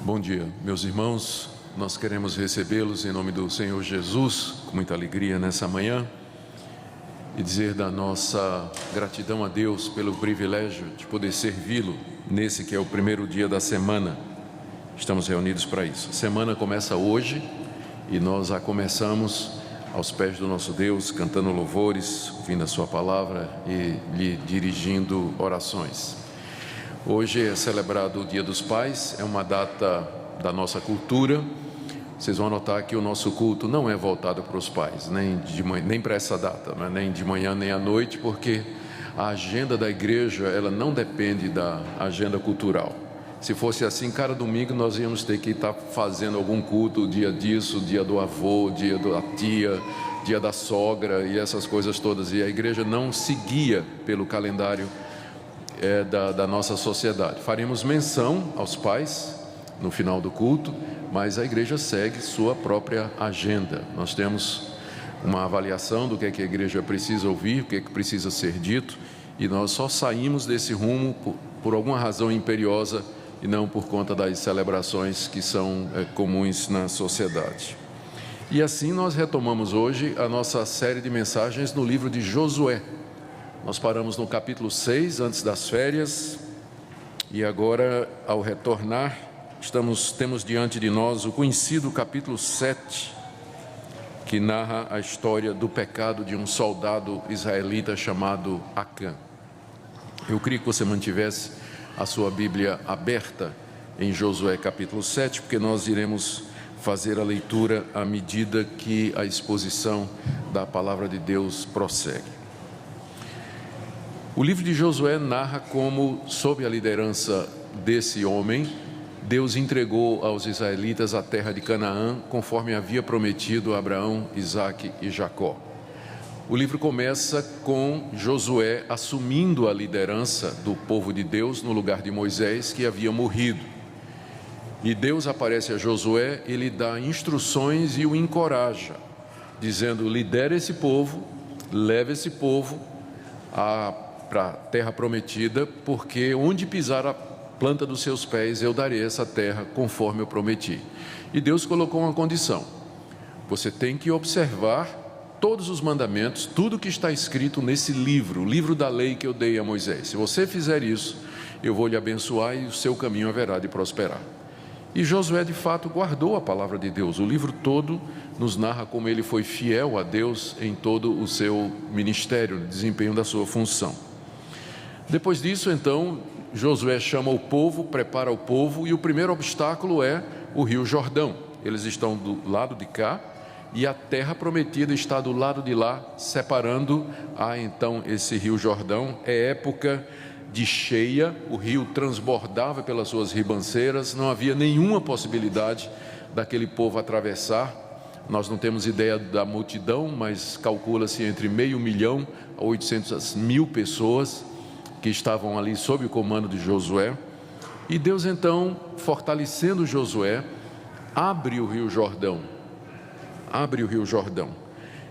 Bom dia, meus irmãos. Nós queremos recebê-los em nome do Senhor Jesus, com muita alegria nessa manhã, e dizer da nossa gratidão a Deus pelo privilégio de poder servi-lo nesse que é o primeiro dia da semana. Estamos reunidos para isso. A semana começa hoje e nós a começamos aos pés do nosso Deus, cantando louvores, ouvindo a sua palavra e lhe dirigindo orações. Hoje é celebrado o Dia dos Pais, é uma data da nossa cultura. Vocês vão notar que o nosso culto não é voltado para os pais, nem para essa data, não é nem de manhã nem à noite, porque a agenda da igreja ela não depende da agenda cultural. Se fosse assim, cada domingo nós íamos ter que estar fazendo algum culto, o dia disso, o dia do avô, o dia da tia, dia da sogra e essas coisas todas. E a igreja não seguia pelo calendário da nossa sociedade. Faremos menção aos pais no final do culto, mas a igreja segue sua própria agenda. Nós temos uma avaliação do que é que a igreja precisa ouvir, o que é que precisa ser dito, e nós só saímos desse rumo por alguma razão imperiosa e não por conta das celebrações que são comuns na sociedade. E assim nós retomamos hoje a nossa série de mensagens no livro de Josué. Nós paramos no capítulo 6, antes das férias, e agora, ao retornar, temos diante de nós o conhecido capítulo 7, que narra a história do pecado de um soldado israelita chamado Acã. Eu queria que você mantivesse a sua Bíblia aberta em Josué capítulo 7, porque nós iremos fazer a leitura à medida que a exposição da palavra de Deus prossegue. O livro de Josué narra como, sob a liderança desse homem, Deus entregou aos israelitas a terra de Canaã, conforme havia prometido a Abraão, Isaque e Jacó. O livro começa com Josué assumindo a liderança do povo de Deus no lugar de Moisés, que havia morrido. E Deus aparece a Josué e lhe dá instruções e o encoraja, dizendo: lidere esse povo, leve esse povo para a terra prometida, porque onde pisar a planta dos seus pés, eu darei essa terra conforme eu prometi. E Deus colocou uma condição: você tem que observar todos os mandamentos, tudo que está escrito nesse livro, o livro da lei que eu dei a Moisés. Se você fizer isso, eu vou lhe abençoar e o seu caminho haverá de prosperar. E Josué de fato guardou a palavra de Deus. O livro todo nos narra como ele foi fiel a Deus em todo o seu ministério, no desempenho da sua função. Depois disso, então, Josué chama o povo, prepara o povo, e o primeiro obstáculo é o rio Jordão. Eles estão do lado de cá e a terra prometida está do lado de lá, separando então esse rio Jordão. É época de cheia, o rio transbordava pelas suas ribanceiras, não havia nenhuma possibilidade daquele povo atravessar. Nós não temos ideia da multidão, mas calcula-se entre 500.000 a 800.000 pessoas que estavam ali sob o comando de Josué. E Deus então, fortalecendo Josué, abre o rio Jordão,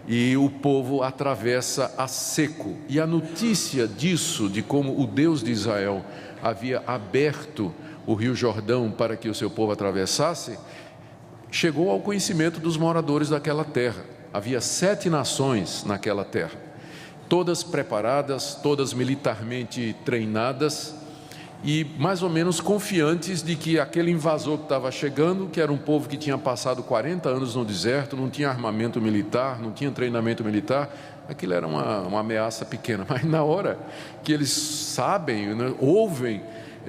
e o povo atravessa a seco. E a notícia disso, de como o Deus de Israel havia aberto o rio Jordão para que o seu povo atravessasse, chegou ao conhecimento dos moradores daquela terra. Havia 7 nações naquela terra, todas preparadas, todas militarmente treinadas e mais ou menos confiantes de que aquele invasor que estava chegando, que era um povo que tinha passado 40 anos no deserto, não tinha armamento militar, não tinha treinamento militar, aquilo era uma ameaça pequena. Mas na hora que eles sabem, né, ouvem,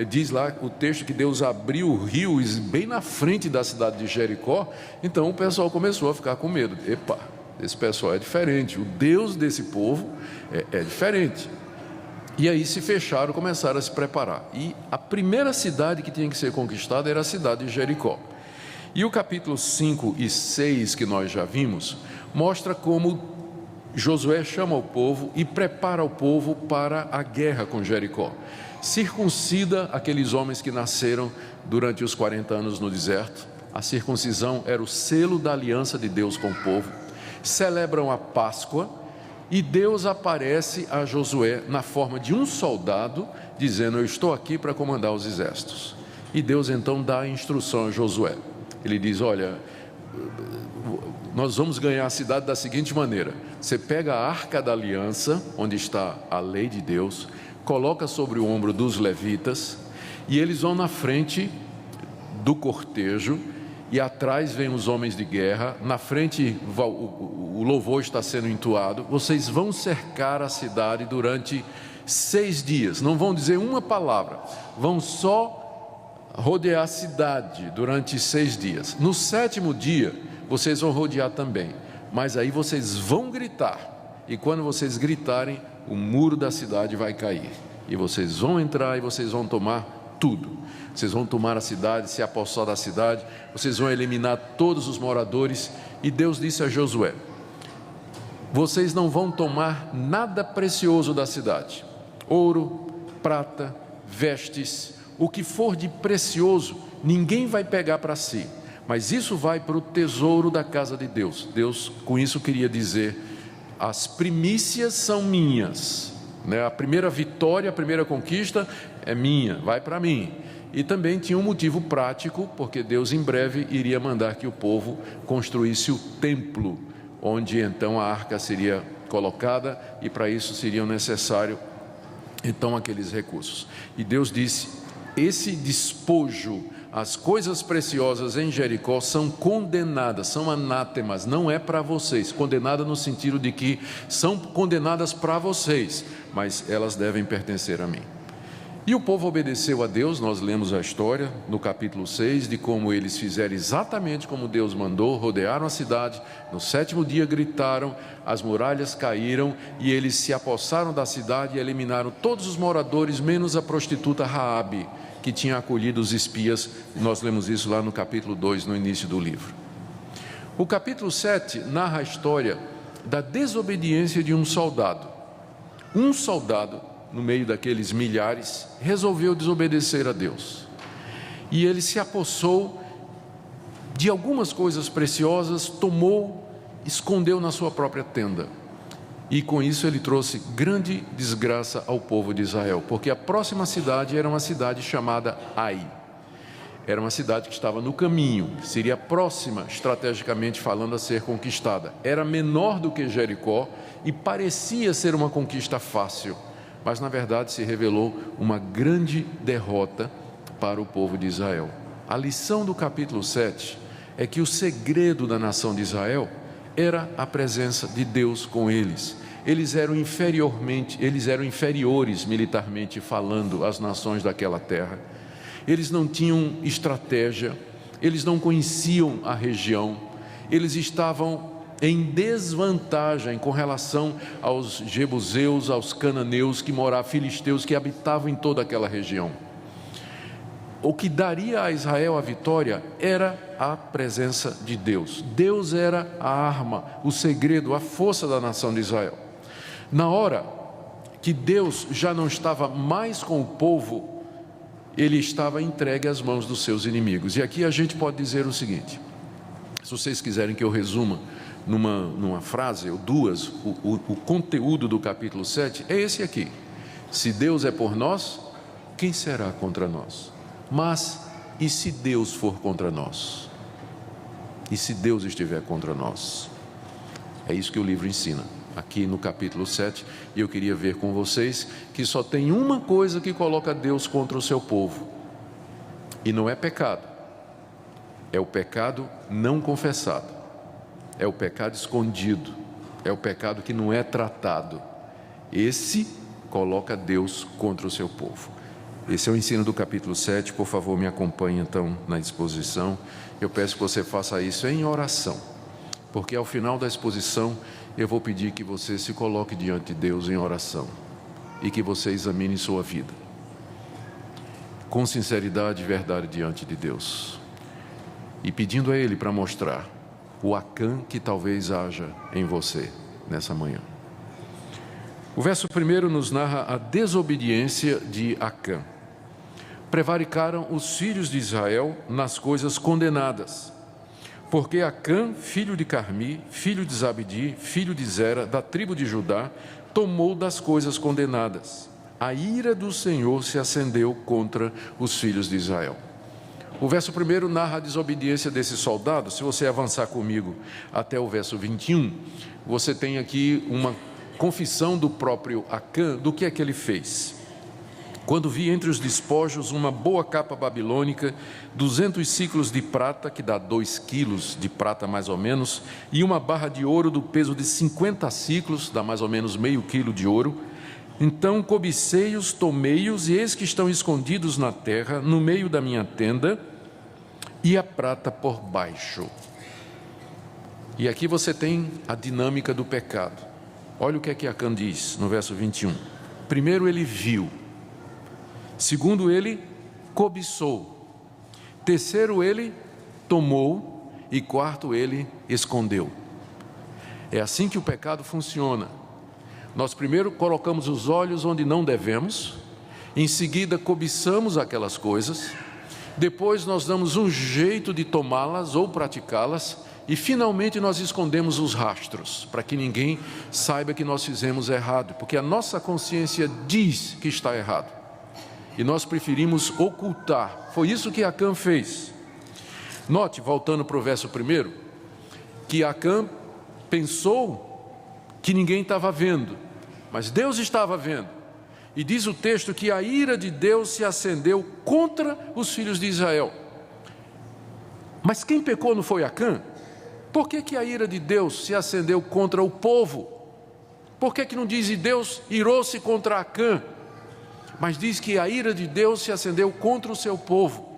diz lá o texto que Deus abriu o rio bem na frente da cidade de Jericó, então o pessoal começou a ficar com medo. Epa, esse pessoal é diferente, o Deus desse povo é diferente. E aí se fecharam, começaram a se preparar. E a primeira cidade que tinha que ser conquistada era a cidade de Jericó. E o capítulo 5 e 6 que nós já vimos, mostra como Josué chama o povo e prepara o povo para a guerra com Jericó. Circuncida aqueles homens que nasceram durante os 40 anos no deserto. A circuncisão era o selo da aliança de Deus com o povo. Celebram a Páscoa e Deus aparece a Josué na forma de um soldado, dizendo: eu estou aqui para comandar os exércitos. E Deus então dá a instrução a Josué. Ele diz: olha, nós vamos ganhar a cidade da seguinte maneira: você pega a arca da aliança, onde está a lei de Deus, coloca sobre o ombro dos levitas, e eles vão na frente do cortejo, e atrás vem os homens de guerra, na frente o louvor está sendo entoado. Vocês vão cercar a cidade durante 6 dias, não vão dizer uma palavra, vão só rodear a cidade durante 6 dias. No 7º dia, vocês vão rodear também, mas aí vocês vão gritar, e quando vocês gritarem, o muro da cidade vai cair, e vocês vão entrar e vocês vão tomar tudo. Vocês vão tomar a cidade, se apossar da cidade, vocês vão eliminar todos os moradores. E Deus disse a Josué: vocês não vão tomar nada precioso da cidade, ouro, prata, vestes, o que for de precioso, ninguém vai pegar para si, mas isso vai para o tesouro da casa de Deus. Deus com isso queria dizer: as primícias são minhas, né? A primeira vitória, a primeira conquista é minha, vai para mim. E também tinha um motivo prático, porque Deus em breve iria mandar que o povo construísse o templo, onde então a arca seria colocada, e para isso seriam necessários então aqueles recursos. E Deus disse: esse despojo, as coisas preciosas em Jericó são condenadas, são anátemas, não é para vocês. Condenada no sentido de que são condenadas para vocês, mas elas devem pertencer a mim. E o povo obedeceu a Deus. Nós lemos a história no capítulo 6 de como eles fizeram exatamente como Deus mandou, rodearam a cidade. No 7º dia gritaram, as muralhas caíram e eles se apossaram da cidade e eliminaram todos os moradores, menos a prostituta Raabe, que tinha acolhido os espias. Nós lemos isso lá no capítulo 2, no início do livro. O capítulo 7 narra a história da desobediência de um soldado. Um soldado, no meio daqueles milhares, resolveu desobedecer a Deus. E ele se apossou de algumas coisas preciosas, tomou, escondeu na sua própria tenda. E com isso ele trouxe grande desgraça ao povo de Israel, porque a próxima cidade era uma cidade chamada Ai. Era uma cidade que estava no caminho, seria próxima, estrategicamente falando, a ser conquistada. Era menor do que Jericó e parecia ser uma conquista fácil, mas na verdade se revelou uma grande derrota para o povo de Israel. A lição do capítulo 7 é que o segredo da nação de Israel era a presença de Deus com eles. Eles eram inferiores militarmente falando às nações daquela terra. Eles não tinham estratégia, eles não conheciam a região, eles estavam em desvantagem com relação aos jebuseus, aos cananeus filisteus que habitavam em toda aquela região. O que daria a Israel a vitória era a presença de Deus. Deus era a arma, o segredo, a força da nação de Israel. Na hora que Deus já não estava mais com o povo, ele estava entregue às mãos dos seus inimigos. E aqui a gente pode dizer o seguinte: se vocês quiserem que eu resuma numa frase ou duas, o conteúdo do capítulo 7 é esse aqui: se Deus é por nós, quem será contra nós? Mas e se Deus for contra nós? E se Deus estiver contra nós? É isso que o livro ensina aqui no capítulo 7, e eu queria ver com vocês que só tem uma coisa que coloca Deus contra o seu povo, e não é pecado, é o pecado não confessado, é o pecado escondido, é o pecado que não é tratado. Esse coloca Deus contra o seu povo. Esse é o ensino do capítulo 7, por favor me acompanhe então na exposição. Eu peço que você faça isso em oração, porque ao final da exposição eu vou pedir que você se coloque diante de Deus em oração e que você examine sua vida com sinceridade e verdade diante de Deus, e pedindo a Ele para mostrar o Acã que talvez haja em você nessa manhã. O verso 1 nos narra a desobediência de Acã. Prevaricaram os filhos de Israel nas coisas condenadas, porque Acã, filho de Carmi, filho de Zabdi, filho de Zera, da tribo de Judá, tomou das coisas condenadas. A ira do Senhor se acendeu contra os filhos de Israel. O verso 1 narra a desobediência desse soldado. Se você avançar comigo até o verso 21, você tem aqui uma confissão do próprio Acã do que é que ele fez. Quando vi entre os despojos uma boa capa babilônica, 200 ciclos de prata, que dá 2 quilos de prata mais ou menos, e uma barra de ouro do peso de 50 ciclos, dá mais ou menos meio quilo de ouro. Então cobicei-os, tomei-os, e eis que estão escondidos na terra, no meio da minha tenda, e a prata por baixo. E aqui você tem a dinâmica do pecado. Olha o que é que Acã diz no verso 21. Primeiro ele viu. Segundo ele cobiçou. Terceiro ele tomou. E quarto ele escondeu. É assim que o pecado funciona. Nós primeiro colocamos os olhos onde não devemos. Em seguida cobiçamos aquelas coisas. Depois nós damos um jeito de tomá-las ou praticá-las. E finalmente nós escondemos os rastros, para que ninguém saiba que nós fizemos errado, porque a nossa consciência diz que está errado, e nós preferimos ocultar. Foi isso que Acã fez. Note, voltando para o verso 1, que Acã pensou que ninguém estava vendo, mas Deus estava vendo, e diz o texto que a ira de Deus se acendeu contra os filhos de Israel. Mas quem pecou não foi Acã? Por que a ira de Deus se acendeu contra o povo? Por que não diz: e Deus irou-se contra Acã? Mas diz que a ira de Deus se acendeu contra o seu povo.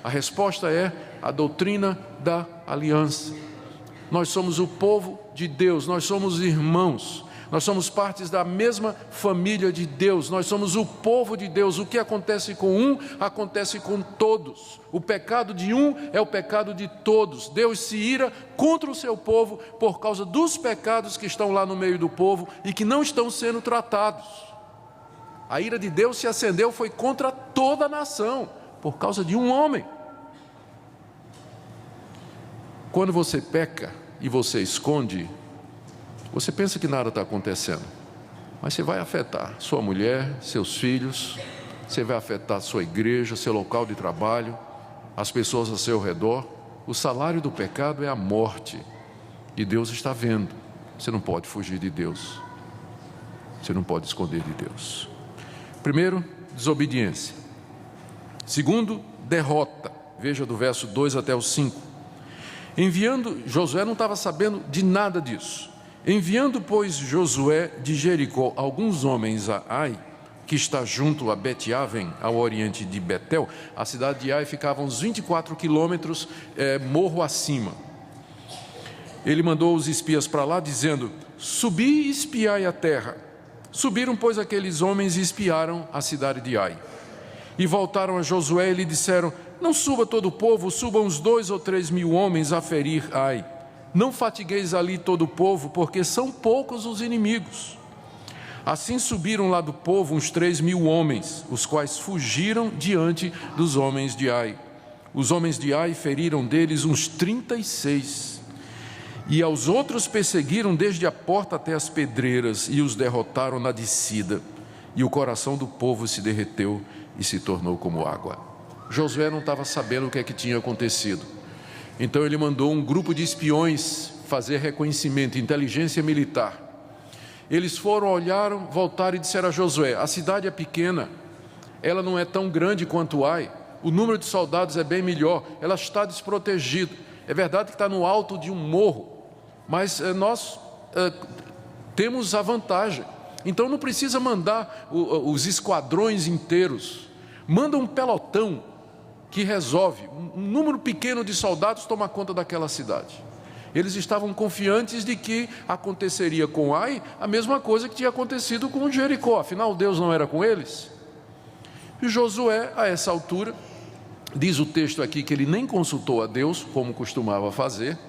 A resposta é a doutrina da aliança. Nós somos o povo de Deus, nós somos irmãos, nós somos partes da mesma família de Deus, nós somos o povo de Deus. O que acontece com um, acontece com todos. O pecado de um é o pecado de todos. Deus se ira contra o seu povo por causa dos pecados que estão lá no meio do povo e que não estão sendo tratados. A ira de Deus se acendeu, foi contra toda a nação, por causa de um homem. Quando você peca e você esconde, você pensa que nada está acontecendo, mas você vai afetar sua mulher, seus filhos, você vai afetar sua igreja, seu local de trabalho, as pessoas ao seu redor. O salário do pecado é a morte, e Deus está vendo. Você não pode fugir de Deus, você não pode esconder de Deus. Primeiro, desobediência. Segundo, derrota. Veja do verso 2 até o 5. Josué não estava sabendo de nada disso. Enviando, pois, Josué de Jericó alguns homens a Ai, que está junto a Bet-Aven, ao oriente de Betel. A cidade de Ai ficava uns 24 quilômetros, morro acima. Ele mandou os espias para lá, dizendo: subi e espiai a terra. Subiram, pois, aqueles homens e espiaram a cidade de Ai. E voltaram a Josué e lhe disseram: não suba todo o povo, subam uns 2 ou 3 mil homens a ferir Ai. Não fatigueis ali todo o povo, porque são poucos os inimigos. Assim subiram lá do povo uns 3 mil homens, os quais fugiram diante dos homens de Ai. Os homens de Ai feriram deles uns 36. E aos outros perseguiram desde a porta até as pedreiras e os derrotaram na descida. E o coração do povo se derreteu e se tornou como água. Josué não estava sabendo o que é que tinha acontecido. Então ele mandou um grupo de espiões fazer reconhecimento, inteligência militar. Eles foram, olharam, voltaram e disseram a Josué: a cidade é pequena, ela não é tão grande quanto Ai, o número de soldados é bem melhor, ela está desprotegida. É verdade que está no alto de um morro, mas nós temos a vantagem. Então não precisa mandar os esquadrões inteiros, manda um pelotão que resolve. Um número pequeno de soldados toma conta daquela cidade. Eles estavam confiantes de que aconteceria com Ai a mesma coisa que tinha acontecido com Jericó, afinal Deus não era com eles. E Josué, a essa altura, diz o texto aqui que ele nem consultou a Deus, como costumava fazer,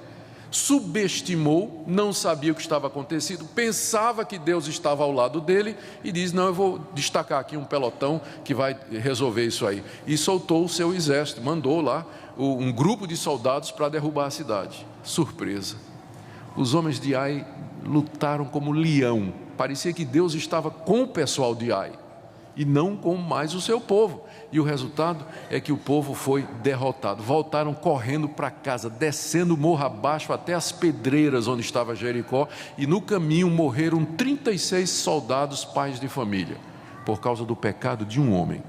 subestimou, não sabia o que estava acontecendo, pensava que Deus estava ao lado dele e diz: não, eu vou destacar aqui um pelotão que vai resolver isso aí. E soltou o seu exército, mandou lá um grupo de soldados para derrubar a cidade. Surpresa, os homens de Ai lutaram como leão, parecia que Deus estava com o pessoal de Ai, e não com mais o seu povo. E o resultado é que o povo foi derrotado. Voltaram correndo para casa, descendo morro abaixo até as pedreiras onde estava Jericó, e no caminho morreram 36 soldados, pais de família, por causa do pecado de um homem.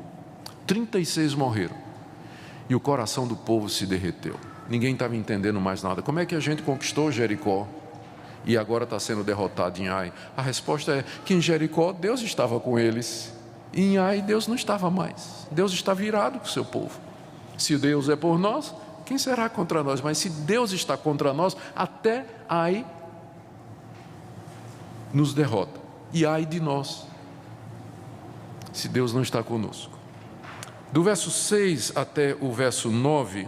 36 morreram. E o coração do povo se derreteu. Ninguém estava entendendo mais nada. Como é que a gente conquistou Jericó e agora está sendo derrotado em Ai? A resposta é que em Jericó Deus estava com eles, e em Ai Deus não estava mais. Deus está virado com o seu povo. Se Deus é por nós, quem será contra nós? Mas se Deus está contra nós, até Ai nos derrota. E ai de nós, se Deus não está conosco. Do verso 6 até o verso 9,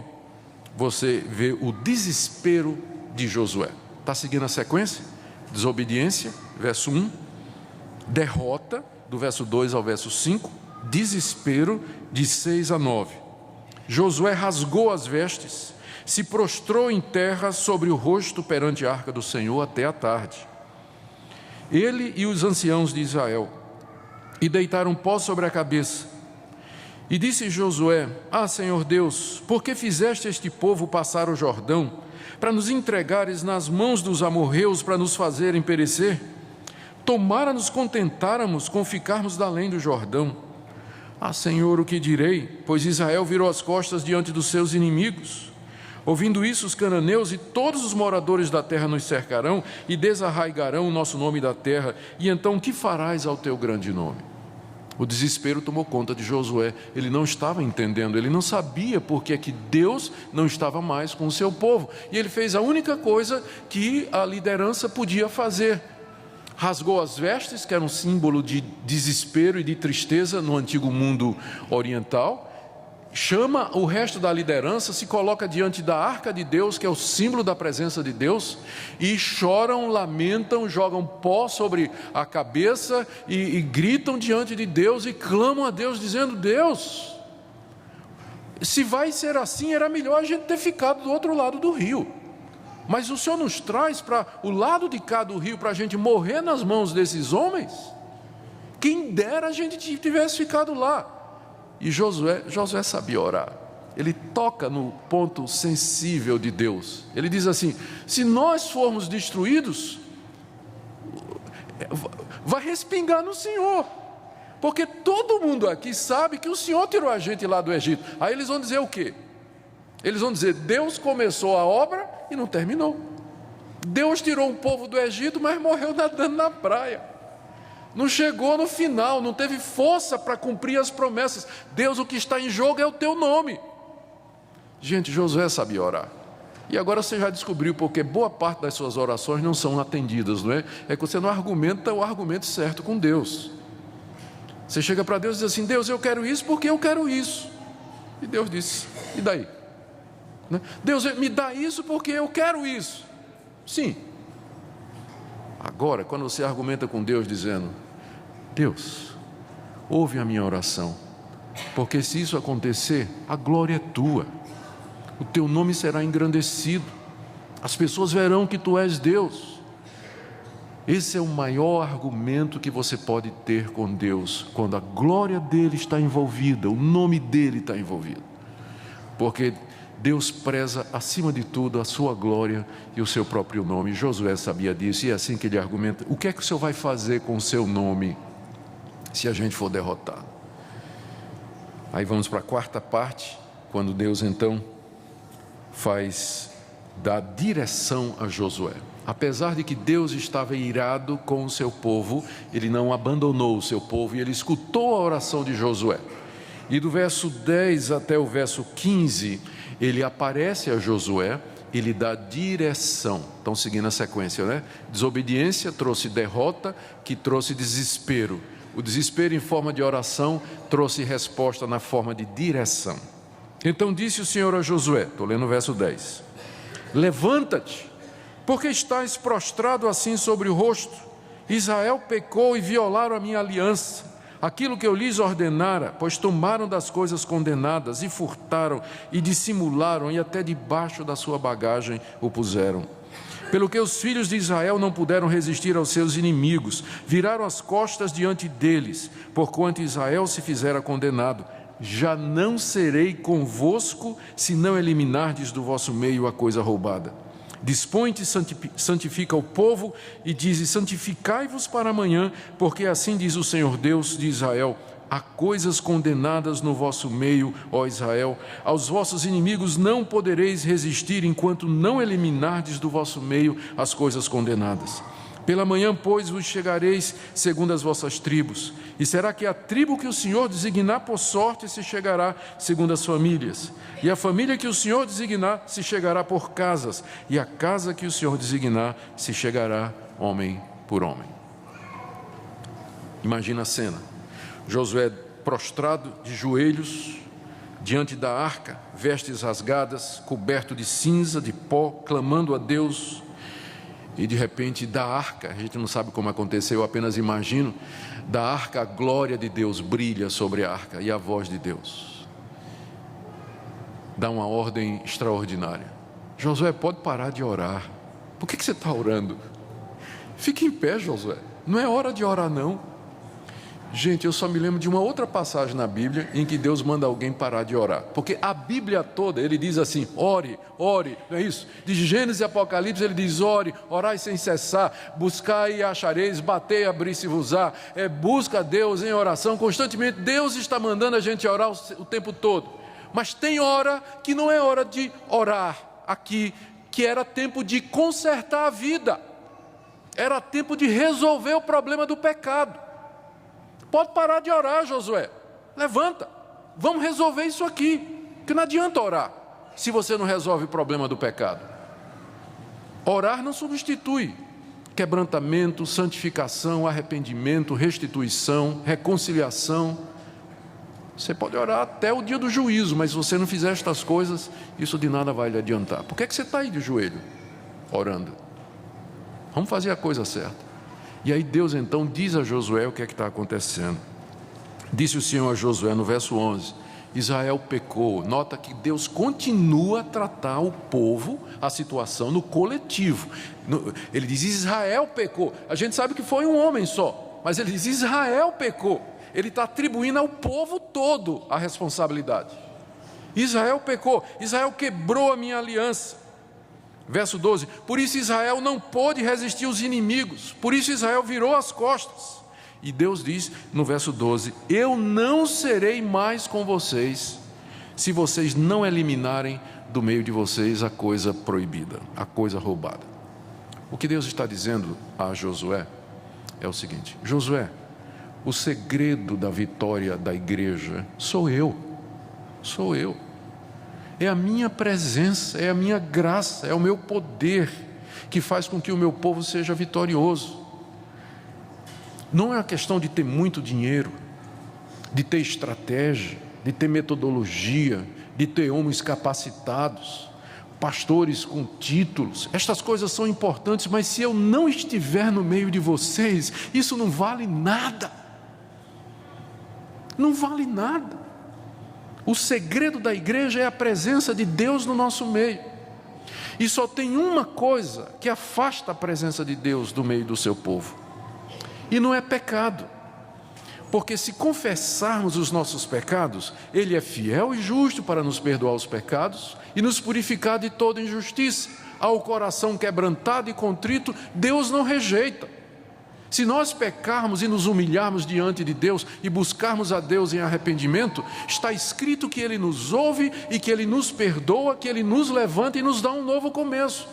você vê o desespero de Josué. Está seguindo a sequência? Desobediência, verso 1. Derrota, do verso 2 ao verso 5. Desespero, de 6 a 9. Josué rasgou as vestes, se prostrou em terra sobre o rosto perante a arca do Senhor até a tarde. Ele e os anciãos de Israel, e deitaram pó sobre a cabeça. E disse Josué: Ah, Senhor Deus, por que fizeste este povo passar o Jordão, para nos entregares nas mãos dos amorreus, para nos fazerem perecer? Tomara nos contentáramos com ficarmos da além do Jordão. Ah, Senhor, o que direi? Pois Israel virou as costas diante dos seus inimigos. Ouvindo isso, os cananeus e todos os moradores da terra nos cercarão e desarraigarão o nosso nome da terra. E então, que farás ao teu grande nome? O desespero tomou conta de Josué. Ele não estava entendendo, ele não sabia por que é que Deus não estava mais com o seu povo. E ele fez a única coisa que a liderança podia fazer. Rasgou as vestes, que era um símbolo de desespero e de tristeza no antigo mundo oriental. Chama o resto da liderança, se coloca diante da arca de Deus, que é o símbolo da presença de Deus, e choram, lamentam, jogam pó sobre a cabeça e gritam diante de Deus e clamam a Deus dizendo: Deus, se vai ser assim, era melhor a gente ter ficado do outro lado do rio, mas o Senhor nos traz para o lado de cá do rio para a gente morrer nas mãos desses homens. Quem dera a gente tivesse ficado lá. E Josué sabia orar. Ele toca no ponto sensível de Deus. Ele diz assim: se nós formos destruídos, vai respingar no Senhor, porque todo mundo aqui sabe que o Senhor tirou a gente lá do Egito. Aí eles vão dizer o quê? Eles vão dizer: Deus começou a obra e não terminou. Deus tirou um povo do Egito, mas morreu nadando na praia. Não chegou no final, não teve força para cumprir as promessas. Deus, o que está em jogo é o teu nome. Gente, Josué sabia orar. E agora você já descobriu porque boa parte das suas orações não são atendidas, não é? É que você não argumenta o argumento certo com Deus. Você chega para Deus e diz assim: Deus, eu quero isso porque eu quero isso. E Deus diz: e daí? Deus, me dá isso porque eu quero isso. Sim. Agora, quando você argumenta com Deus dizendo: Deus, ouve a minha oração, porque se isso acontecer, a glória é tua, o teu nome será engrandecido, as pessoas verão que tu és Deus. Esse é o maior argumento que você pode ter com Deus, quando a glória dele está envolvida, o nome dele está envolvido, porque Deus preza acima de tudo a sua glória e o seu próprio nome. Josué sabia disso, e é assim que ele argumenta: o que é que o Senhor vai fazer com o seu nome se a gente for derrotado? Aí vamos para a quarta parte, quando Deus então dá direção a Josué. Apesar de que Deus estava irado com o seu povo, ele não abandonou o seu povo, e ele escutou a oração de Josué. E do verso 10 até o verso 15, ele aparece a Josué e lhe dá direção. Estão seguindo a sequência, né? Desobediência trouxe derrota, que trouxe desespero. O desespero em forma de oração trouxe resposta na forma de direção. Então disse o Senhor a Josué, estou lendo o verso 10: levanta-te, porque estás prostrado assim sobre o rosto. Israel pecou e violaram a minha aliança, aquilo que eu lhes ordenara, pois tomaram das coisas condenadas e furtaram e dissimularam, e até debaixo da sua bagagem o puseram. Pelo que os filhos de Israel não puderam resistir aos seus inimigos, viraram as costas diante deles, porquanto Israel se fizera condenado. Já não serei convosco, se não eliminardes do vosso meio a coisa roubada. Dispõe-te, santifica o povo, e dize: santificai-vos para amanhã, porque assim diz o Senhor Deus de Israel: há coisas condenadas no vosso meio, ó Israel. Aos vossos inimigos não podereis resistir, enquanto não eliminardes do vosso meio as coisas condenadas. Pela manhã, pois, vos chegareis segundo as vossas tribos, e será que a tribo que o Senhor designar por sorte se chegará segundo as famílias, e a família que o Senhor designar se chegará por casas, e a casa que o Senhor designar se chegará homem por homem. Imagina a cena: Josué prostrado de joelhos diante da arca, vestes rasgadas, coberto de cinza, de pó, clamando a Deus. E de repente da arca, a gente não sabe como aconteceu, eu apenas imagino, da arca a glória de Deus brilha sobre a arca e a voz de Deus dá uma ordem extraordinária: Josué, pode parar de orar. Por que você está orando? Fique em pé, Josué, não é hora de orar não. Gente, eu só me lembro de uma outra passagem na Bíblia em que Deus manda alguém parar de orar. Porque a Bíblia toda, ele diz assim: ore, ore, não é isso? De Gênesis e Apocalipse ele diz: ore, orai sem cessar, buscai e achareis, batei, abri-se-vos-á. Busca a Deus em oração constantemente. Deus está mandando a gente orar o tempo todo. Mas tem hora que não é hora de orar aqui, que era tempo de consertar a vida. Era tempo de resolver o problema do pecado. Pode parar de orar, Josué. Levanta, vamos resolver isso aqui. Porque não adianta orar se você não resolve o problema do pecado. Orar não substitui quebrantamento, santificação, arrependimento, restituição, reconciliação. Você pode orar até o dia do juízo, mas se você não fizer estas coisas, isso de nada vai lhe adiantar. Por que você está aí de joelho, orando? Vamos fazer a coisa certa. E aí Deus então diz a Josué o que é que está acontecendo. Disse o Senhor a Josué no verso 11: Israel pecou. Nota que Deus continua a tratar o povo, a situação no coletivo. Ele diz: Israel pecou. A gente sabe que foi um homem só, mas ele diz: Israel pecou. Ele está atribuindo ao povo todo a responsabilidade. Israel pecou, Israel quebrou a minha aliança. Verso 12: por isso Israel não pôde resistir aos inimigos, por isso Israel virou as costas. E Deus diz no verso 12: eu não serei mais com vocês, se vocês não eliminarem do meio de vocês a coisa proibida, a coisa roubada. O que Deus está dizendo a Josué é o seguinte: Josué, o segredo da vitória da igreja sou eu. É a minha presença, é a minha graça, é o meu poder que faz com que o meu povo seja vitorioso. Não é uma questão de ter muito dinheiro, de ter estratégia, de ter metodologia, de ter homens capacitados, pastores com títulos. Estas coisas são importantes, mas se eu não estiver no meio de vocês, isso não vale nada. Não vale nada. O segredo da igreja é a presença de Deus no nosso meio. E só tem uma coisa que afasta a presença de Deus do meio do seu povo. E não é pecado. Porque se confessarmos os nossos pecados, Ele é fiel e justo para nos perdoar os pecados e nos purificar de toda injustiça. Ao coração quebrantado e contrito, Deus não rejeita. Se nós pecarmos e nos humilharmos diante de Deus e buscarmos a Deus em arrependimento, está escrito que Ele nos ouve e que Ele nos perdoa, que Ele nos levanta e nos dá um novo começo.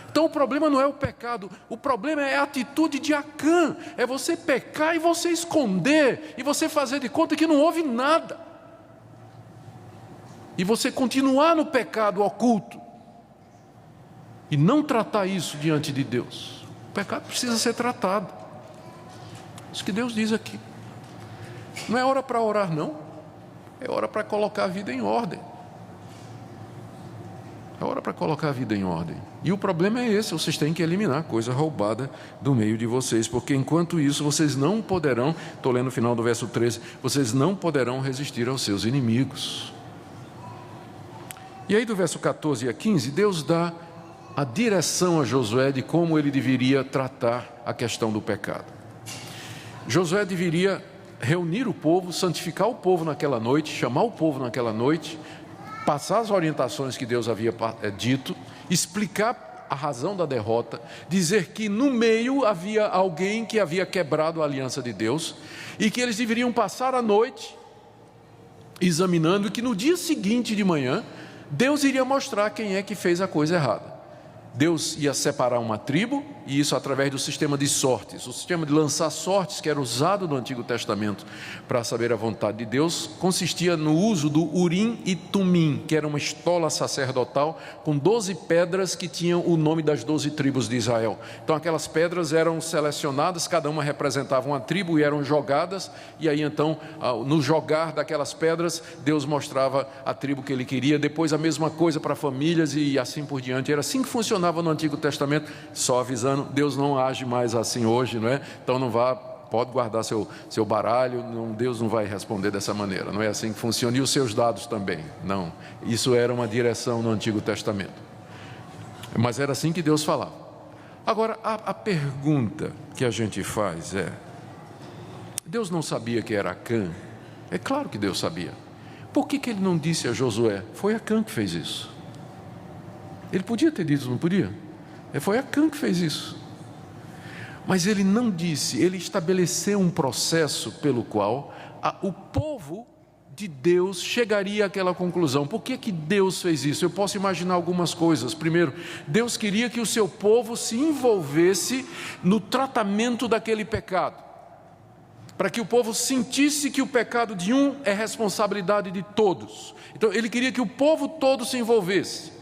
Então o problema não é o pecado, o problema é a atitude de Acã. É você pecar e você esconder, e você fazer de conta que não houve nada. E você continuar no pecado oculto e não tratar isso diante de Deus. O pecado precisa ser tratado. Isso que Deus diz aqui. Não é hora para orar, não. É hora para colocar a vida em ordem. É hora para colocar a vida em ordem. E o problema é esse: vocês têm que eliminar a coisa roubada do meio de vocês, porque enquanto isso vocês não poderão, estou lendo o final do verso 13, vocês não poderão resistir aos seus inimigos. E aí do verso 14 a 15, Deus dá a direção a Josué de como ele deveria tratar a questão do pecado. Josué deveria reunir o povo, santificar o povo naquela noite, chamar o povo naquela noite, passar as orientações que Deus havia dito, explicar a razão da derrota, dizer que no meio havia alguém que havia quebrado a aliança de Deus e que eles deveriam passar a noite examinando, e que no dia seguinte de manhã Deus iria mostrar quem é que fez a coisa errada. Deus ia separar uma tribo, e isso através do sistema de sortes. O sistema de lançar sortes, que era usado no Antigo Testamento para saber a vontade de Deus, consistia no uso do Urim e Tumim, que era uma estola sacerdotal com 12 pedras que tinham o nome das 12 tribos de Israel. Então aquelas pedras eram selecionadas, cada uma representava uma tribo, e eram jogadas, e aí então no jogar daquelas pedras Deus mostrava a tribo que ele queria. Depois a mesma coisa para famílias e assim por diante. Era assim que funcionava no Antigo Testamento. Só avisando, Deus não age mais assim hoje, não é? Então não vá, pode guardar seu baralho, Deus não vai responder dessa maneira, não é assim que funciona. E os seus dados também, não. Isso era uma direção no Antigo Testamento, mas era assim que Deus falava. Agora, a pergunta que a gente faz é: Deus não sabia que era Acã? É claro que Deus sabia. Por que ele não disse a Josué? Foi Acã que fez isso. Ele podia ter dito, não podia? Foi Acã que fez isso. Mas ele não disse. Ele estabeleceu um processo pelo qual o povo de Deus chegaria àquela conclusão. Por que Deus fez isso? Eu posso imaginar algumas coisas. Primeiro, Deus queria que o seu povo se envolvesse no tratamento daquele pecado, para que o povo sentisse que o pecado de um é responsabilidade de todos. Então ele queria que o povo todo se envolvesse.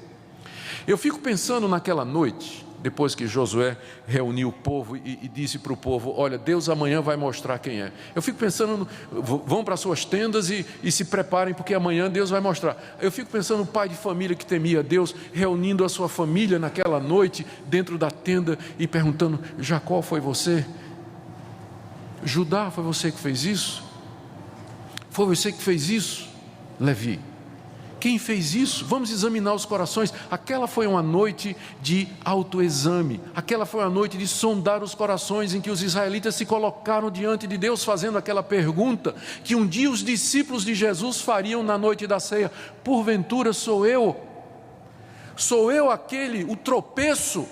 Eu fico pensando naquela noite, depois que Josué reuniu o povo e disse para o povo: olha, Deus amanhã vai mostrar quem é. Eu fico pensando, vão para suas tendas e se preparem, porque amanhã Deus vai mostrar. Eu fico pensando no pai de família que temia Deus, reunindo a sua família naquela noite, dentro da tenda, e perguntando: Jacó, foi você? Judá, foi você que fez isso? Foi você que fez isso? Levi, quem fez isso? Vamos examinar os corações. Aquela foi uma noite de autoexame. Aquela foi uma noite de sondar os corações, em que os israelitas se colocaram diante de Deus, fazendo aquela pergunta que um dia os discípulos de Jesus fariam na noite da ceia: porventura sou eu aquele, o tropeço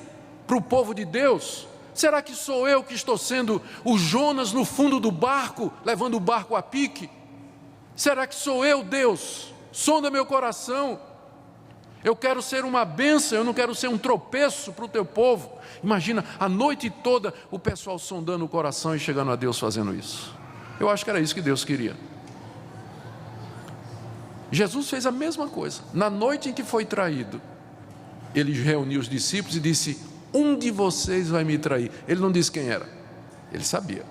para o povo de Deus? Será que sou eu que estou sendo o Jonas no fundo do barco, levando o barco a pique? Será que sou eu, Deus? Sonda meu coração. Eu quero ser uma bênção, eu não quero ser um tropeço para o teu povo. Imagina, a noite toda o pessoal sondando o coração e chegando a Deus fazendo isso. Eu acho que era isso que Deus queria. Jesus fez a mesma coisa. Na noite em que foi traído, ele reuniu os discípulos e disse: um de vocês vai me trair. Ele não disse quem era, ele sabia,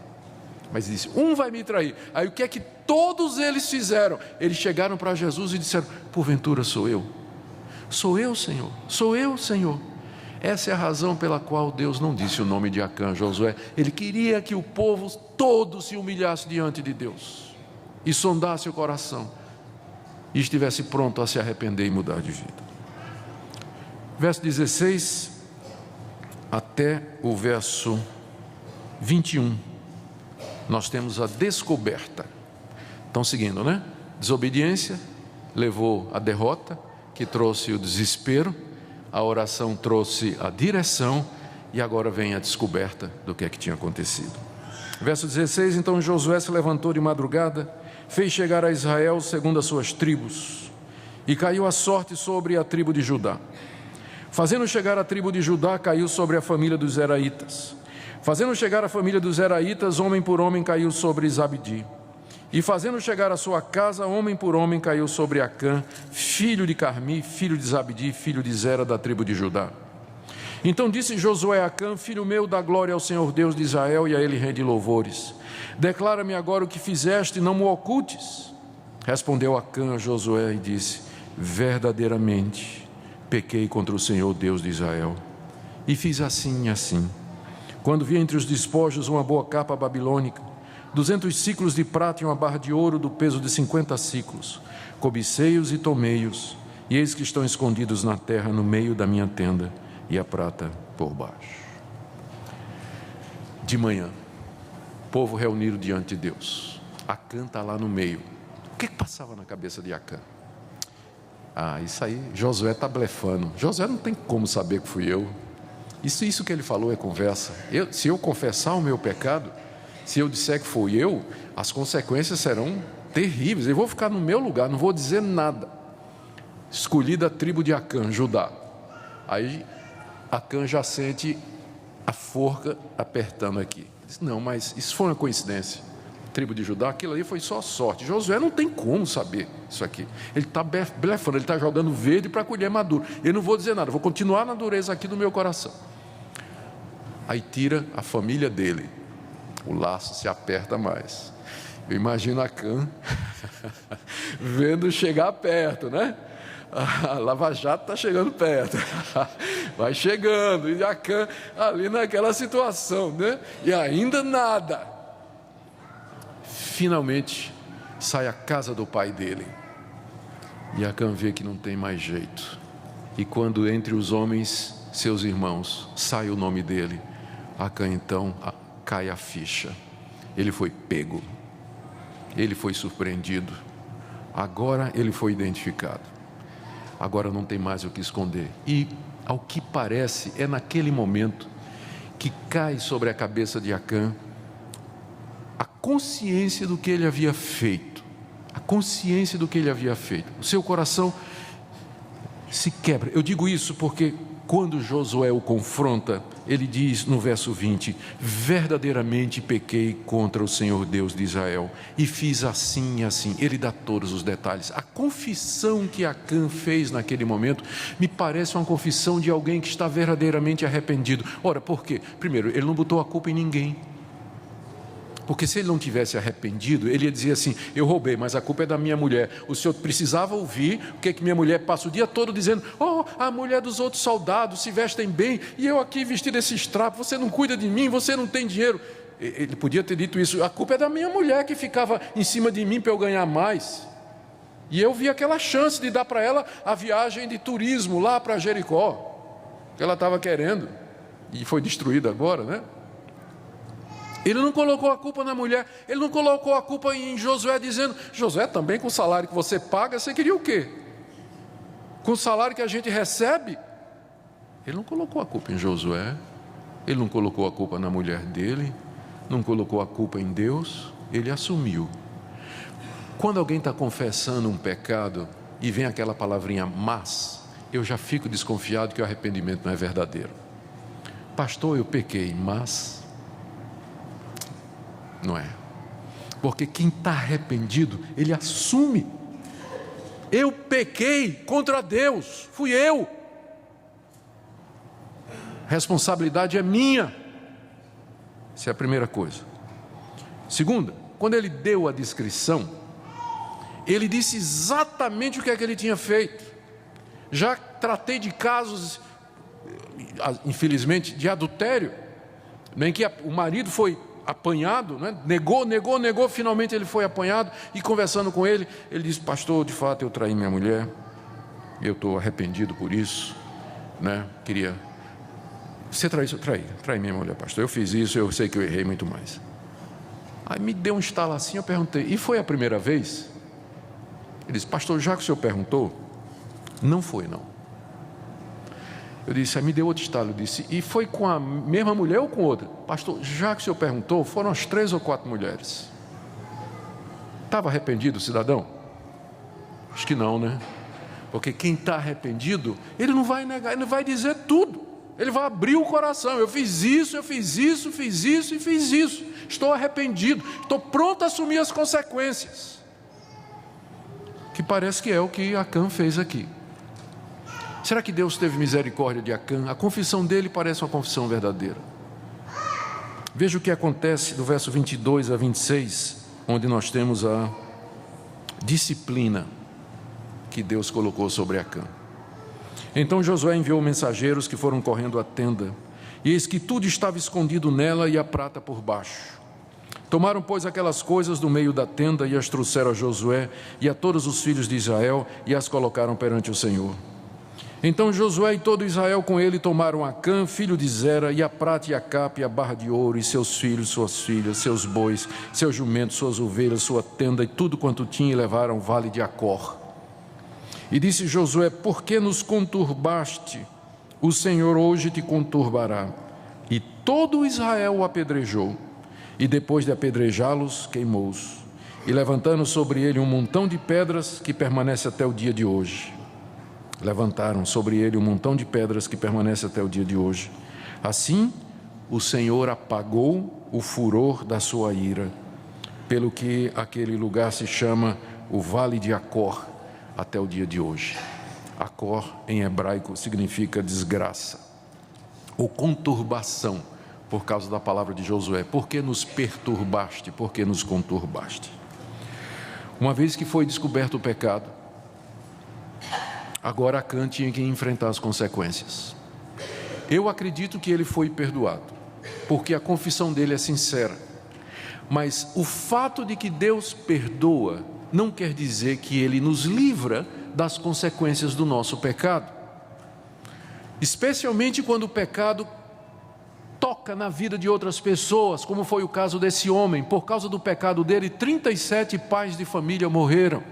mas disse: um vai me trair. Aí o que é que todos eles fizeram? Eles chegaram para Jesus e disseram: porventura sou eu? Sou eu, Senhor? Sou eu, Senhor? Essa é a razão pela qual Deus não disse o nome de Acã, Josué. Ele queria que o povo todo se humilhasse diante de Deus e sondasse o coração e estivesse pronto a se arrepender e mudar de vida. Verso 16 até o verso 21, nós temos a descoberta. Estão seguindo, né? Desobediência levou à derrota, que trouxe o desespero. A oração trouxe a direção, e agora vem a descoberta do que é que tinha acontecido. Verso 16: então Josué se levantou de madrugada, fez chegar a Israel segundo as suas tribos, e caiu a sorte sobre a tribo de Judá. Fazendo chegar a tribo de Judá, caiu sobre a família dos Zeraitas. Fazendo chegar a família dos Zeraitas, homem por homem caiu sobre Zabdi. E fazendo chegar a sua casa, homem por homem caiu sobre Acã, filho de Carmi, filho de Zabdi, filho de Zera, da tribo de Judá. Então disse Josué a Acã: filho meu, dá glória ao Senhor Deus de Israel, e a ele rende louvores. Declara-me agora o que fizeste, não me ocultes. Respondeu Acã a Josué e disse: verdadeiramente pequei contra o Senhor Deus de Israel, e fiz assim e assim. Quando vi entre os despojos uma boa capa babilônica, 200 ciclos de prata e uma barra de ouro do peso de 50 ciclos, cobicei-os e tomei-os, e eis que estão escondidos na terra no meio da minha tenda, e a prata por baixo. De manhã, o povo reunido diante de Deus. Acã está lá no meio. O que passava na cabeça de Acã? Isso aí, Josué está blefando. Josué não tem como saber que fui eu. Isso que ele falou é conversa. Se eu confessar o meu pecado, se eu disser que fui eu, as consequências serão terríveis. Eu vou ficar no meu lugar, não vou dizer nada. Escolhi da tribo de Acã, Judá. Aí Acã já sente a forca apertando aqui. Diz, não, mas isso foi uma coincidência. Tribo de Judá, aquilo ali foi só sorte. Josué não tem como saber isso aqui. Ele está blefando, ele está jogando verde para colher maduro. Eu não vou dizer nada, vou continuar na dureza aqui do meu coração. Aí tira a família dele. O laço se aperta mais. Eu imagino Acã vendo chegar perto, né? A Lava Jato está chegando perto. Vai chegando. E Acã ali naquela situação, né? E ainda nada. Finalmente sai a casa do pai dele. E Acã vê que não tem mais jeito. E quando entre os homens, seus irmãos, sai o nome dele, Acã então cai a ficha. Ele foi pego. Ele foi surpreendido. Agora ele foi identificado. Agora não tem mais o que esconder. E, ao que parece, é naquele momento que cai sobre a cabeça de Acã a consciência do que ele havia feito. A consciência do que ele havia feito. O seu coração se quebra. Eu digo isso porque quando Josué o confronta, ele diz no verso 20: verdadeiramente pequei contra o Senhor Deus de Israel e fiz assim e assim. Ele dá todos os detalhes. A confissão que Acã fez naquele momento me parece uma confissão de alguém que está verdadeiramente arrependido. Ora, por quê? Primeiro, ele não botou a culpa em ninguém. Porque se ele não tivesse arrependido, ele ia dizer assim: eu roubei, mas a culpa é da minha mulher. O senhor precisava ouvir o que minha mulher passa o dia todo dizendo: oh, a mulher dos outros soldados se vestem bem, e eu aqui vestido esses trapos, você não cuida de mim, você não tem dinheiro. Ele podia ter dito isso: a culpa é da minha mulher que ficava em cima de mim para eu ganhar mais. E eu vi aquela chance de dar para ela a viagem de turismo lá para Jericó, que ela estava querendo, e foi destruída agora, né? Ele não colocou a culpa na mulher, ele não colocou a culpa em Josué, dizendo: Josué, também com o salário que você paga, você queria o quê? Com o salário que a gente recebe? Ele não colocou a culpa em Josué, ele não colocou a culpa na mulher dele, não colocou a culpa em Deus, ele assumiu. Quando alguém está confessando um pecado e vem aquela palavrinha mas, eu já fico desconfiado que o arrependimento não é verdadeiro. Pastor, eu pequei, mas... não é, porque quem está arrependido, ele assume: eu pequei contra Deus, fui eu, responsabilidade é minha. Essa é a primeira coisa. Segunda, quando ele deu a descrição, ele disse exatamente o que é que ele tinha feito. Já tratei de casos, infelizmente, de adultério, em que o marido foi apanhado, né? negou, finalmente ele foi apanhado, e conversando com ele, ele disse: pastor, de fato eu traí minha mulher, eu estou arrependido por isso, né? Você traiu? Traí minha mulher, pastor, eu fiz isso, eu sei que eu errei muito mais. Aí me deu um estalo assim, eu perguntei: e foi a primeira vez? Ele disse: pastor, já que o senhor perguntou, não foi não. Eu disse: aí me deu outro estalo. Eu disse: e foi com a mesma mulher ou com outra? Pastor, já que o senhor perguntou, foram as 3 ou 4 mulheres. Estava arrependido o cidadão? Acho que não, né? Porque quem está arrependido, ele não vai negar, ele não vai dizer tudo. Ele vai abrir o coração: eu fiz isso, eu fiz isso, fiz isso e fiz isso. Estou arrependido, estou pronto a assumir as consequências. Que parece que é o que Acã fez aqui. Será que Deus teve misericórdia de Acã? A confissão dele parece uma confissão verdadeira. Veja o que acontece do verso 22 a 26, onde nós temos a disciplina que Deus colocou sobre Acã. Então Josué enviou mensageiros que foram correndo à tenda, e eis que tudo estava escondido nela e a prata por baixo. Tomaram, pois, aquelas coisas do meio da tenda e as trouxeram a Josué e a todos os filhos de Israel e as colocaram perante o Senhor. Então Josué e todo Israel com ele tomaram Acã, filho de Zera, e a prata e a capa e a barra de ouro, e seus filhos, suas filhas, seus bois, seus jumentos, suas ovelhas, sua tenda e tudo quanto tinha, e levaram ao vale de Acor. E disse Josué: por que nos conturbaste? O Senhor hoje te conturbará. E todo Israel o apedrejou, e depois de apedrejá-los, queimou-os, e levantando sobre ele um montão de pedras que permanece até o dia de hoje. Levantaram sobre ele um montão de pedras que permanece até o dia de hoje. Assim, o Senhor apagou o furor da sua ira, pelo que aquele lugar se chama o Vale de Acor, até o dia de hoje. Acor, em hebraico, significa desgraça, ou conturbação, por causa da palavra de Josué. Por que nos perturbaste? Por que nos conturbaste? Uma vez que foi descoberto o pecado, agora Acã tinha que enfrentar as consequências. Eu acredito que ele foi perdoado, porque a confissão dele é sincera. Mas o fato de que Deus perdoa não quer dizer que ele nos livra das consequências do nosso pecado. Especialmente quando o pecado toca na vida de outras pessoas, como foi o caso desse homem. Por causa do pecado dele, 37 pais de família morreram.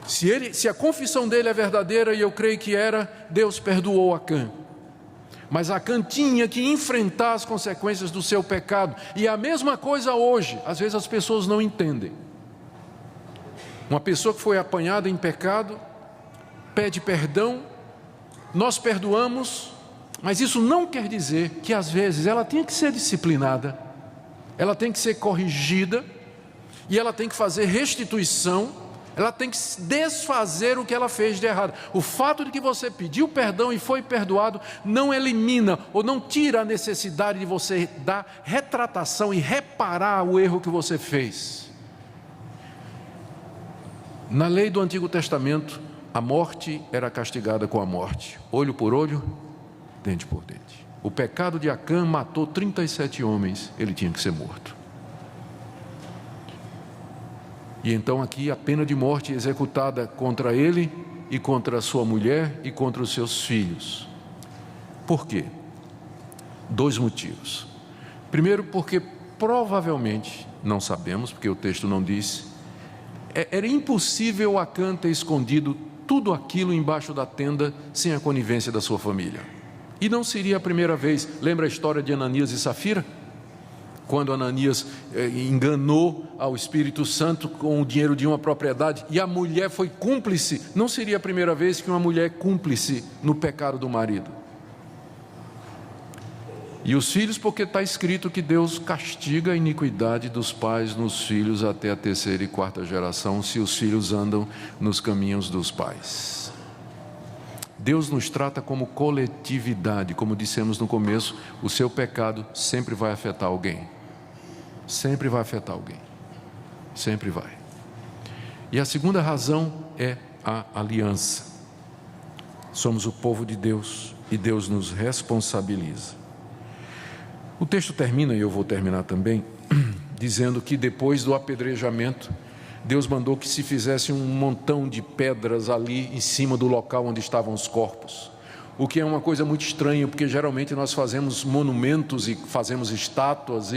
Se a confissão dele é verdadeira, e eu creio que era, Deus perdoou Acã. Mas Acã tinha que enfrentar as consequências do seu pecado. E a mesma coisa hoje, às vezes as pessoas não entendem. Uma pessoa que foi apanhada em pecado, pede perdão, nós perdoamos, mas isso não quer dizer que às vezes ela tem que ser disciplinada, ela tem que ser corrigida, e ela tem que fazer restituição. Ela tem que desfazer o que ela fez de errado. O fato de que você pediu perdão e foi perdoado não elimina ou não tira a necessidade de você dar retratação e reparar o erro que você fez. Na lei do Antigo Testamento, a morte era castigada com a morte, olho por olho, dente por dente. O pecado de Acã matou 37 homens, ele tinha que ser morto. E então aqui a pena de morte executada contra ele e contra sua mulher e contra os seus filhos. Por quê? 2 motivos. Primeiro, porque provavelmente, não sabemos, porque o texto não disse, era impossível Acã ter escondido tudo aquilo embaixo da tenda sem a conivência da sua família. E não seria a primeira vez. Lembra a história de Ananias e Safira? Quando Ananias enganou ao Espírito Santo com o dinheiro de uma propriedade, e a mulher foi cúmplice. Não seria a primeira vez que uma mulher é cúmplice no pecado do marido. E os filhos, porque está escrito que Deus castiga a iniquidade dos pais nos filhos até a 3ª e 4ª geração, se os filhos andam nos caminhos dos pais. Deus nos trata como coletividade. Como dissemos no começo, o seu pecado sempre vai afetar alguém. Sempre vai afetar alguém. Sempre vai. E a segunda razão é a aliança. Somos o povo de Deus e Deus nos responsabiliza. O texto termina, e eu vou terminar também, dizendo que depois do apedrejamento, Deus mandou que se fizesse um montão de pedras ali em cima do local onde estavam os corpos. O que é uma coisa muito estranha, porque geralmente nós fazemos monumentos e fazemos estátuas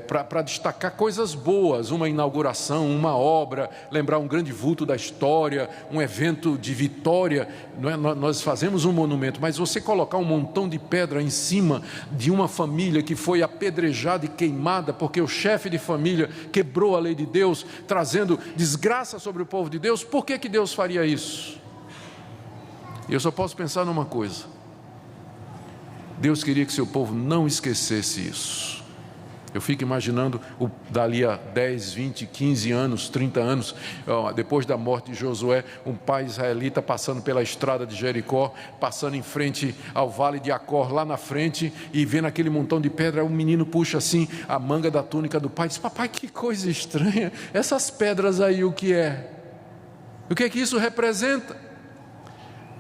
para destacar coisas boas, uma inauguração, uma obra, lembrar um grande vulto da história, um evento de vitória, não é? Nós fazemos um monumento, mas você colocar um montão de pedra em cima de uma família que foi apedrejada e queimada, porque o chefe de família quebrou a lei de Deus, trazendo desgraça sobre o povo de Deus, por que Deus faria isso? Eu só posso pensar numa coisa: Deus queria que seu povo não esquecesse isso. Eu fico imaginando dali a 10, 20, 15 anos, 30 anos, depois da morte de Josué, um pai israelita passando pela estrada de Jericó, passando em frente ao vale de Acor, lá na frente, e vendo aquele montão de pedra, o menino puxa assim a manga da túnica do pai e diz: papai, que coisa estranha, essas pedras aí, o que é? O que é que isso representa?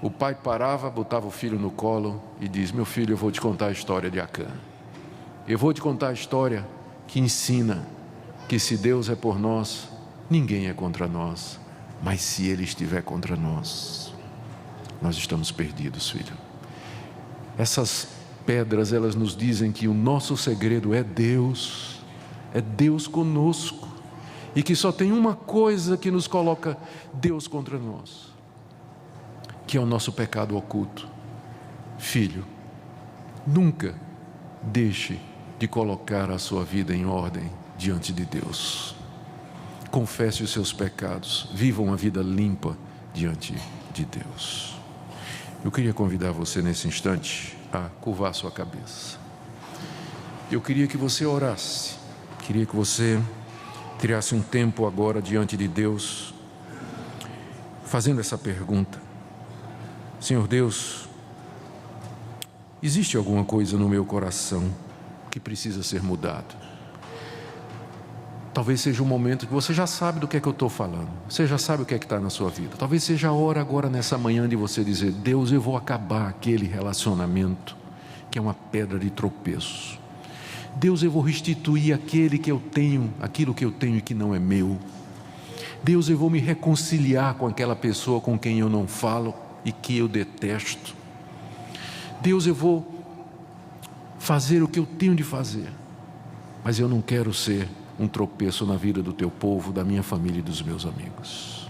O pai parava, botava o filho no colo e diz: meu filho, eu vou te contar a história de Acã. Eu vou te contar a história que ensina que se Deus é por nós, ninguém é contra nós. Mas se ele estiver contra nós, nós estamos perdidos, filho. Essas pedras, elas nos dizem que o nosso segredo é Deus conosco, e que só tem uma coisa que nos coloca Deus contra nós, que é o nosso pecado oculto. Filho, nunca deixe de colocar a sua vida em ordem diante de Deus. Confesse os seus pecados, viva uma vida limpa diante de Deus. Eu queria convidar você nesse instante a curvar sua cabeça. Eu queria que você orasse, queria que você tirasse um tempo agora diante de Deus, fazendo essa pergunta: Senhor Deus, existe alguma coisa no meu coração que precisa ser mudado? Talvez seja um momento que você já sabe do que é que eu estou falando, você já sabe o que é que está na sua vida. Talvez seja a hora agora, nessa manhã, de você dizer: Deus, eu vou acabar aquele relacionamento que é uma pedra de tropeço. Deus, eu vou restituir aquilo que eu tenho e que não é meu. Deus, eu vou me reconciliar com aquela pessoa com quem eu não falo e que eu detesto. Deus, eu vou fazer o que eu tenho de fazer, mas eu não quero ser um tropeço na vida do teu povo, da minha família e dos meus amigos.